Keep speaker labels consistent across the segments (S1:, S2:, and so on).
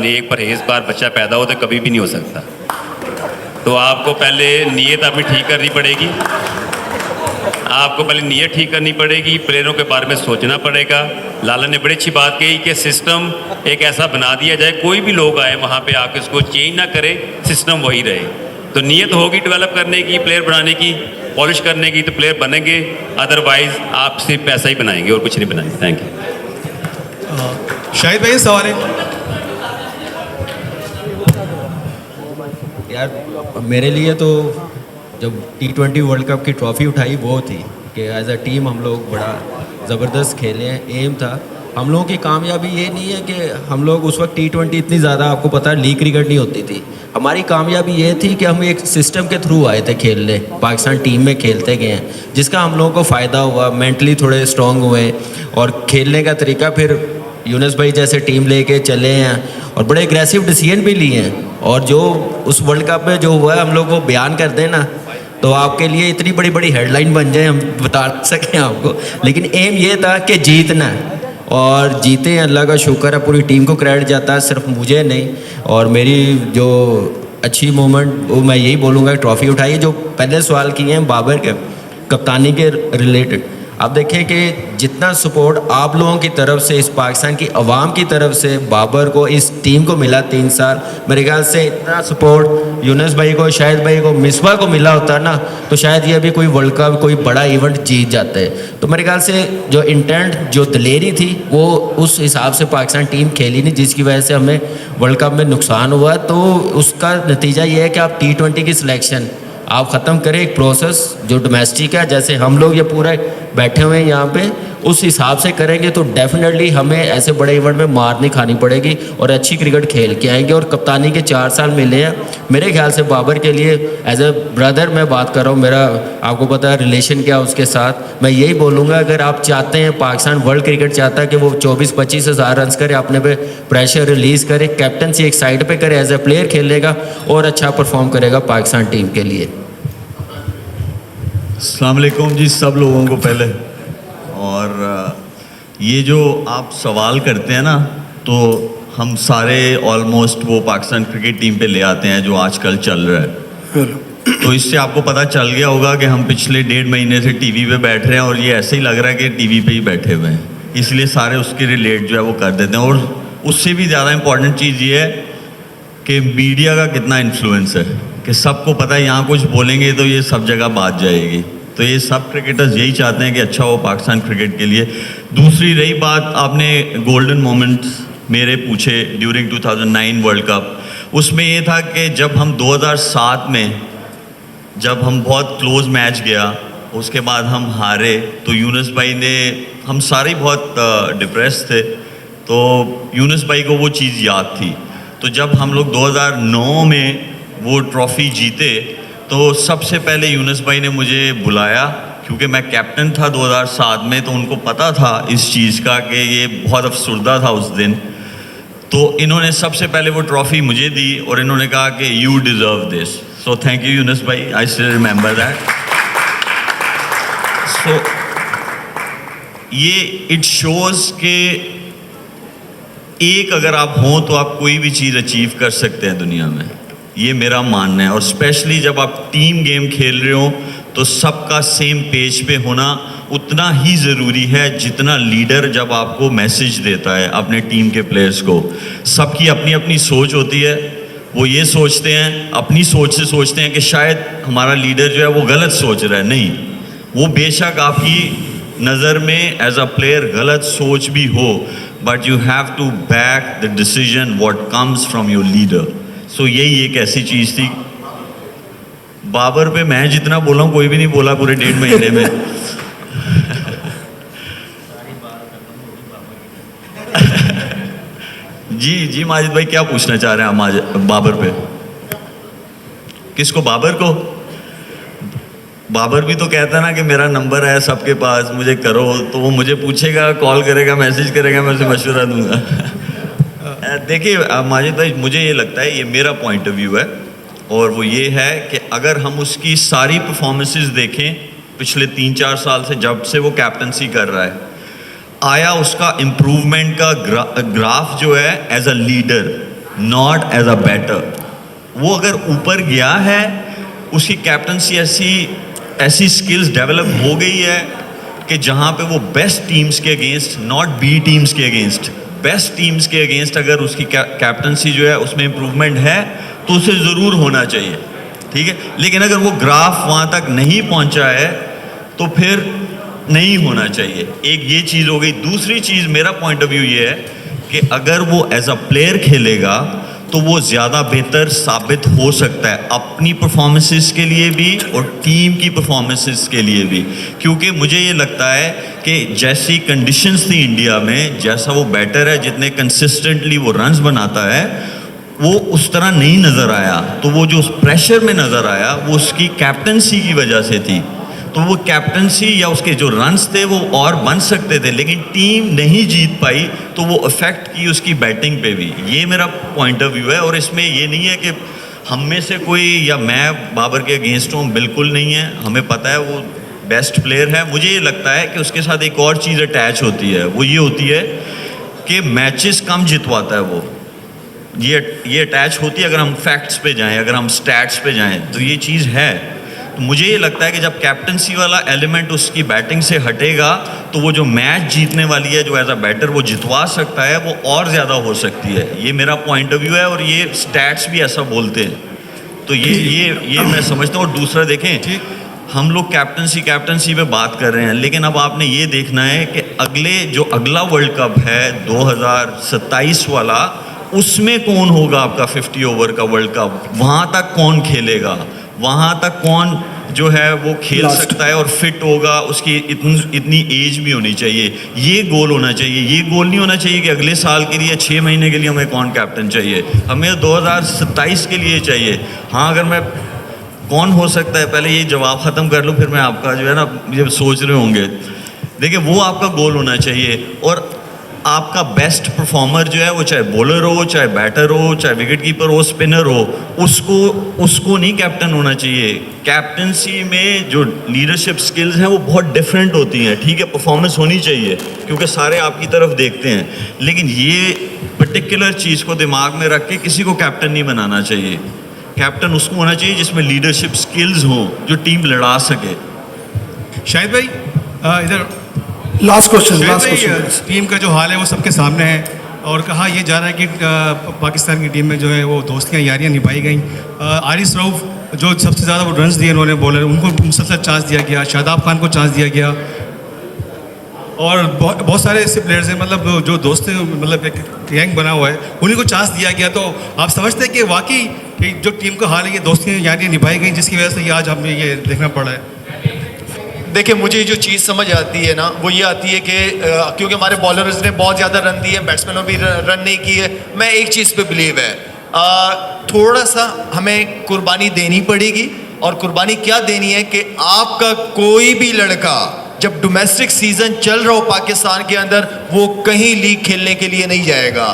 S1: एक परहेजगार बच्चा पैदा हो तो कभी भी नहीं हो सकता। तो आपको पहले नीयत अपनी ठीक करनी पड़ेगी, आपको पहले नीयत ठीक करनी पड़ेगी, प्लेयरों के बारे में सोचना पड़ेगा। लाला ने बड़ी अच्छी बात कही कि सिस्टम एक ऐसा बना दिया जाए, कोई भी लोग आए वहाँ पे आके उसको चेंज ना करे, सिस्टम वही रहे। तो नीयत होगी डेवलप करने की, प्लेयर बनाने की, पॉलिश करने की, तो प्लेयर बनेंगे। अदरवाइज आप सिर्फ पैसा ही बनाएंगे और कुछ नहीं बनाएंगे। Thank you.
S2: शाहिद भाई सवाल है
S3: यार, मेरे लिए तो जब T20 वर्ल्ड कप की ट्रॉफ़ी उठाई वो थी कि एज अ टीम हम लोग बड़ा ज़बरदस्त खेले हैं। एम था हम लोगों की कामयाबी। ये नहीं है कि हम लोग उस वक्त T20 इतनी ज़्यादा, आपको पता है, लीग क्रिकेट नहीं होती थी। हमारी कामयाबी ये थी कि हम एक सिस्टम के थ्रू आए थे खेलने, पाकिस्तान टीम में खेलते गए हैं, जिसका हम लोगों को फ़ायदा हुआ। मेंटली थोड़े स्ट्रॉन्ग हुए और खेलने का तरीका फिर यूनुस भाई जैसे टीम लेके चले हैं और बड़े एग्रेसिव डिसीजन भी लिए हैं। और जो उस वर्ल्ड कप में जो हुआ है हम लोग वो बयान कर दें ना, तो आपके लिए इतनी बड़ी बड़ी हेडलाइन बन जाए, हम बता सकें आपको। लेकिन एम ये था कि जीतना है और जीते हैं, अल्लाह का शुक्र है। पूरी टीम को क्रेडिट जाता है, सिर्फ मुझे नहीं। और मेरी जो अच्छी मोमेंट वो मैं यही बोलूँगा, ट्रॉफ़ी उठाई है। जो पहले सवाल किए हैं बाबर के कप्तानी के रिलेटेड, आप देखें कि जितना सपोर्ट आप लोगों की तरफ से, इस पाकिस्तान की आवाम की तरफ से बाबर को, इस टीम को मिला 3 साल, मेरे ख्याल से इतना सपोर्ट यूनुस भाई को, शाहिद भाई को, मिसबा को मिला होता ना, तो शायद ये भी कोई वर्ल्ड कप, कोई बड़ा इवेंट जीत जाते हैं। तो मेरे ख्याल से जो इंटेंट, जो दलेरी थी, वो उस हिसाब से पाकिस्तान टीम खेली नहीं, जिसकी वजह से हमें वर्ल्ड कप में नुकसान हुआ। तो उसका नतीजा ये है कि आप T20 की सिलेक्शन आप ख़त्म करें, एक प्रोसेस जो डोमेस्टिक है, जैसे हम लोग ये पूरे बैठे हुए हैं यहाँ पे, उस हिसाब से करेंगे तो डेफिनेटली हमें ऐसे बड़े इवेंट में मार नहीं खानी पड़ेगी और अच्छी क्रिकेट खेल के आएंगे। और कप्तानी के 4 साल मिले हैं, मेरे ख्याल से बाबर के लिए एज ए ब्रदर मैं बात कर रहा हूँ, मेरा आपको पता है रिलेशन क्या उसके साथ। मैं यही बोलूँगा, अगर आप चाहते हैं पाकिस्तान वर्ल्ड क्रिकेट चाहता है कि वो 24-25 हज़ार रन करे, अपने पे प्रेशर रिलीज़ करे, कैप्टनसी एक साइड पर करे, एज ए प्लेयर खेलेगा और अच्छा परफॉर्म करेगा पाकिस्तान टीम के लिए।
S4: अस्सलाम वालेकुम जी सब लोगों को पहले। और ये जो आप सवाल करते हैं ना, तो हम सारे ऑलमोस्ट वो पाकिस्तान क्रिकेट टीम पे ले आते हैं जो आजकल चल रहा है। तो इससे आपको पता चल गया होगा कि हम पिछले 1.5 महीने से टीवी पे बैठ रहे हैं और ये ऐसे ही लग रहा है कि टीवी पे ही बैठे हुए हैं, इसलिए सारे उसके रिलेट जो है वो कर देते हैं। और उससे भी ज़्यादा इम्पॉर्टेंट चीज़ ये है कि मीडिया का कितना इन्फ्लुएंस है, कि सबको पता है यहाँ कुछ बोलेंगे तो ये सब जगह बात जाएगी। तो ये सब क्रिकेटर्स यही चाहते हैं कि अच्छा हो पाकिस्तान क्रिकेट के लिए। दूसरी रही बात, आपने गोल्डन मोमेंट्स मेरे पूछे ड्यूरिंग 2009 वर्ल्ड कप, उसमें ये था कि जब हम 2007 में जब हम बहुत क्लोज मैच गया, उसके बाद हम हारे, तो यूनुस भाई ने, हम सारे बहुत डिप्रेस थे, तो यूनुस भाई को वो चीज़ याद थी। तो जब हम लोग 2009 में वो ट्रॉफ़ी जीते, तो सबसे पहले यूनुस भाई ने मुझे बुलाया, क्योंकि मैं कैप्टन था 2007 में, तो उनको पता था इस चीज़ का कि ये बहुत अफसरदा था उस दिन। तो इन्होंने सबसे पहले वो ट्रॉफ़ी मुझे दी और इन्होंने कहा कि you deserve this. So thank you Yunus भाई, आई स्टिल रिमेंबर दैट। सो ये इट शोज़ के एक अगर आप हों तो आप कोई भी चीज़ अचीव कर सकते हैं दुनिया में, ये मेरा मानना है। और स्पेशली जब आप टीम गेम खेल रहे हो तो सबका सेम पेज पे होना उतना ही ज़रूरी है जितना लीडर जब आपको मैसेज देता है अपने टीम के प्लेयर्स को। सबकी अपनी अपनी सोच होती है, वो ये सोचते हैं, अपनी सोच से सोचते हैं कि शायद हमारा लीडर जो है वो गलत सोच रहा है। नहीं, वो बेशक आपकी नज़र में एज अ प्लेयर गलत सोच भी हो, but you have to back the decision what comes from your leader. So यही एक ऐसी चीज़ थी। बाबर पे मैं जितना बोला हूँ कोई भी नहीं बोला पूरे 1.5 महीने में। जी माजिद भाई क्या पूछना चाह रहे हैं आप बाबर पे? किसको? बाबर को? बाबर भी तो कहता है ना कि मेरा नंबर है सबके पास, मुझे करो, तो वो मुझे पूछेगा, कॉल करेगा, मैसेज करेगा, मैं उसे मशवरा दूंगा। देखिए माजिद भाई, मुझे ये लगता है, ये मेरा पॉइंट ऑफ व्यू है, और वो ये है कि अगर हम उसकी सारी परफॉर्मेंसेस देखें पिछले 3-4 साल से, जब से वो कैप्टनसी कर रहा है, आया उसका इम्प्रूवमेंट का ग्राफ जो है as a leader not as a batter. वो अगर ऊपर गया है, उसकी कैप्टनसी ऐसी स्किल्स डेवलप हो गई है कि जहाँ पे वो बेस्ट टीम्स के अगेंस्ट, नॉट बी टीम्स के अगेंस्ट, बेस्ट टीम्स के अगेंस्ट अगर उसकी कैप्टनसी जो है उसमें इम्प्रूवमेंट है तो उसे ज़रूर होना चाहिए, ठीक है। लेकिन अगर वो ग्राफ वहाँ तक नहीं पहुँचा है तो फिर नहीं होना चाहिए। एक ये चीज़ हो गई। दूसरी चीज़ मेरा पॉइंट ऑफ व्यू ये है कि अगर वो एज अ प्लेयर खेलेगा तो वो ज़्यादा बेहतर साबित हो सकता है अपनी परफॉर्मेंसेस के लिए भी और टीम की परफॉर्मेंसेस के लिए भी, क्योंकि मुझे ये लगता है कि जैसी कंडीशंस थी इंडिया में, जैसा वो बैटर है, जितने कंसिस्टेंटली वो रन्स बनाता है, वो उस तरह नहीं नज़र आया। तो वो जो उस प्रेशर में नज़र आया वो उसकी कैप्टनसी की वजह से थी। तो वो कैप्टनसी या उसके जो रन्स थे वो और बन सकते थे, लेकिन टीम नहीं जीत पाई तो वो इफ़ेक्ट की उसकी बैटिंग पे भी। ये मेरा पॉइंट ऑफ व्यू है। और इसमें ये नहीं है कि हम में से कोई या मैं बाबर के अगेंस्ट हूँ, बिल्कुल नहीं है। हमें पता है वो बेस्ट प्लेयर है। मुझे ये लगता है कि उसके साथ एक और चीज़ अटैच होती है, वो ये होती है कि मैचेस कम जितवाता है वो। ये अटैच होती है। अगर हम फैक्ट्स पे जाएं, अगर हम स्टैट्स पे जाएं तो ये चीज़ है। तो मुझे ये लगता है कि जब कैप्टनसी वाला एलिमेंट उसकी बैटिंग से हटेगा तो वो जो मैच जीतने वाली है, जो एज अ बैटर वो जितवा सकता है, वो और ज़्यादा हो सकती है। ये मेरा पॉइंट ऑफ व्यू है और ये स्टैट्स भी ऐसा बोलते हैं। तो ये मैं समझता हूँ। और दूसरा देखें, हम लोग कैप्टनसी पे बात कर रहे हैं, लेकिन अब आपने ये देखना है कि अगला वर्ल्ड कप है 2027 वाला, उसमें कौन होगा आपका 50 ओवर का वर्ल्ड कप। वहाँ तक कौन खेलेगा, वहाँ तक कौन जो है वो खेल सकता है और फिट होगा, उसकी इतनी एज भी होनी चाहिए। ये गोल होना चाहिए। ये गोल नहीं होना चाहिए कि अगले साल के लिए 6 महीने के लिए हमें कौन कैप्टन चाहिए, हमें 2027 के लिए चाहिए। हाँ, अगर मैं कौन हो सकता है, पहले ये जवाब ख़त्म कर लूँ, फिर मैं आपका जो है ना, ये सोच रहे होंगे। देखिए, वो आपका गोल होना चाहिए। और आपका बेस्ट परफॉर्मर जो है, वो चाहे बॉलर हो, चाहे बैटर हो, चाहे विकेट कीपर हो, स्पिनर हो, उसको नहीं कैप्टन होना चाहिए। कैप्टनसी में जो लीडरशिप स्किल्स हैं वो बहुत डिफरेंट होती हैं। ठीक है, परफॉर्मेंस होनी चाहिए क्योंकि सारे आपकी तरफ देखते हैं, लेकिन ये पर्टिकुलर चीज़ को दिमाग में रख के किसी को कैप्टन नहीं बनाना चाहिए। कैप्टन उसको होना चाहिए जिसमें लीडरशिप स्किल्स हों, जो टीम लड़ा सके।
S2: शाहिद भाई, इधर
S5: लास्ट क्वेश्चन।
S2: टीम का जो हाल है वो सबके सामने है और कहा यह जा रहा है कि पाकिस्तान की टीम में जो है वो दोस्तियाँ यारियाँ निभाई गई। आरिस रऊफ जो सबसे ज़्यादा वो रन्स दिए उन्होंने बॉलर, उनको मुसलसल चांस दिया गया। शादाब खान को चांस दिया गया और बहुत सारे ऐसे प्लेयर्स हैं, मतलब जो दोस्त मतलब एक गैंग बना हुआ है, उन्हीं को चांस दिया गया। तो आप समझते हैं कि वाकई जो टीम का हाल है, ये दोस्तियाँ यारियाँ निभाई गई, जिसकी वजह से ये आज हमें ये देखना पड़ा है।
S6: देखिए, मुझे जो चीज़ समझ आती है ना, वो ये आती है कि क्योंकि हमारे बॉलर्स ने बहुत ज़्यादा रन दिए, बैट्समैनों भी रन नहीं किए। मैं एक चीज़ पे बिलीव है, थोड़ा सा हमें कुर्बानी देनी पड़ेगी। और कुर्बानी क्या देनी है कि आपका कोई भी लड़का जब डोमेस्टिक सीज़न चल रहा हो पाकिस्तान के अंदर, वो कहीं लीग खेलने के लिए नहीं जाएगा।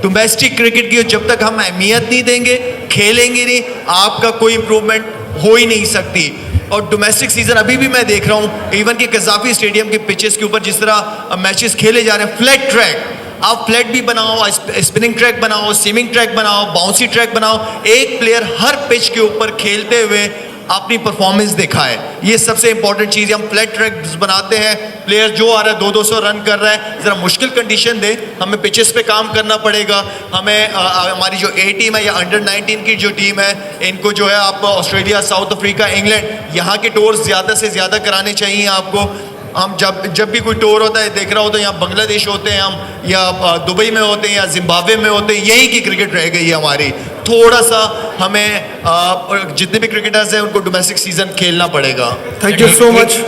S6: डोमेस्टिक क्रिकेट की जब तक हम अहमियत नहीं देंगे, खेलेंगे नहीं, आपका कोई इम्प्रूवमेंट हो ही नहीं सकती। और डोमेस्टिक सीजन अभी भी मैं देख रहा हूँ, इवन कि कज़ाफी स्टेडियम के पिचेस के ऊपर जिस तरह मैचेस खेले जा रहे हैं, फ्लैट ट्रैक, आप फ्लैट भी बनाओ, स्पिनिंग ट्रैक बनाओ, सीमिंग ट्रैक बनाओ, बाउंसी ट्रैक बनाओ, एक प्लेयर हर पिच के ऊपर खेलते हुए अपनी परफॉर्मेंस दिखाए। ये सबसे इंपॉर्टेंट चीज़ है। हम फ्लैट ट्रैक बनाते हैं, प्लेयर जो आ रहा है 200 रन कर रहा है, ज़रा मुश्किल कंडीशन दे, हमें पिचेस पे काम करना पड़ेगा। हमें हमारी जो A टीम है या अंडर 19 की जो टीम है, इनको जो है आप ऑस्ट्रेलिया, साउथ अफ्रीका, इंग्लैंड, यहाँ के टूर्स ज़्यादा से ज़्यादा कराने चाहिए आपको। हम जब भी कोई टूर होता है, देख रहा हो तो यहाँ बांग्लादेश होते हैं हम, या दुबई में होते हैं, या जिम्बाब्वे में होते हैं, यहीं की क्रिकेट रह गई है हमारी। थोड़ा सा हमें जितने भी क्रिकेटर्स हैं उनको डोमेस्टिक सीजन खेलना पड़ेगा।
S5: Thank you so much.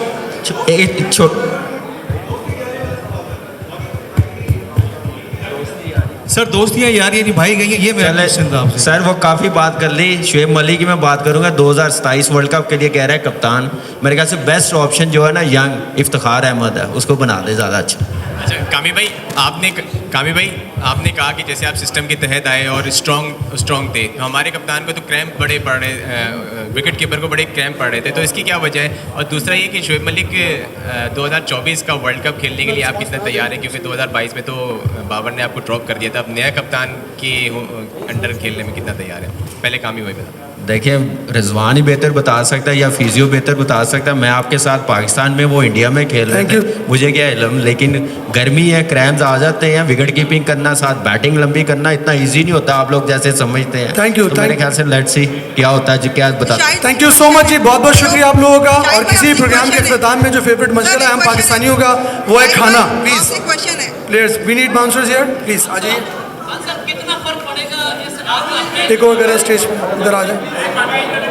S2: Sir, दोस्तियाँ यारियाँ निभाई गई हैं, ये मेरा क्वेश्चन था आपसे।
S3: सर वो काफ़ी बात कर ली। शुएब मलिक की मैं बात करूंगा, 2027 वर्ल्ड कप के लिए कह रहा है कप्तान। मेरे ख्याल से बेस्ट ऑप्शन जो है ना, यंग इफ्तिखार अहमद है, उसको बना दे ज़्यादा अच्छा।
S7: अच्छा कामी भाई, आपने कामी भाई आपने कहा कि जैसे आप सिस्टम के तहत आए और स्ट्रॉन्ग थे, तो हमारे कप्तान को तो क्रैम्प बड़े पड़ रहे, विकेट कीपर को बड़े क्रैम्प पड़ रहे थे, तो इसकी क्या वजह है? और दूसरा ये कि शोएब मलिक 2024 का वर्ल्ड कप खेलने के लिए आप कितना तैयार हैं, क्योंकि 2022 में तो बाबर ने आपको ड्रॉप कर दिया था, अब नया कप्तान के अंडर खेलने में कितना तैयार है? पहले कामी भाई बता।
S3: देखिए, रिजवान ही बेहतर बता सकता है या फिजियो बेहतर बता सकता है। मैं आपके साथ पाकिस्तान में, वो इंडिया में खेल रहे थे, मुझे क्या इल्म, लेकिन गर्मी है, क्रैम्स आ जाते हैं, विकेट कीपिंग करना, साथ बैटिंग लंबी करना इतना इजी नहीं होता आप लोग जैसे समझते हैं।
S5: Thank you,
S3: तो मेरे ख्याल से लेट्स सी क्या होता है जी, क्या बता।
S5: थैंक यू सो मच जी, बहुत बहुत शुक्रिया आप लोगों का। और किसी प्रोग्राम के अख्ताम में जो फेवरेट मशगला है हम पाकिस्तानियों का, वो है खाना। प्लीज
S8: क्वेश्चन है
S5: players, we need bouncers here, please आ जाइए।
S8: कितना फर्क पड़ेगा इस
S5: टेक ओवर करें स्टेज पे, इधर आ जाए।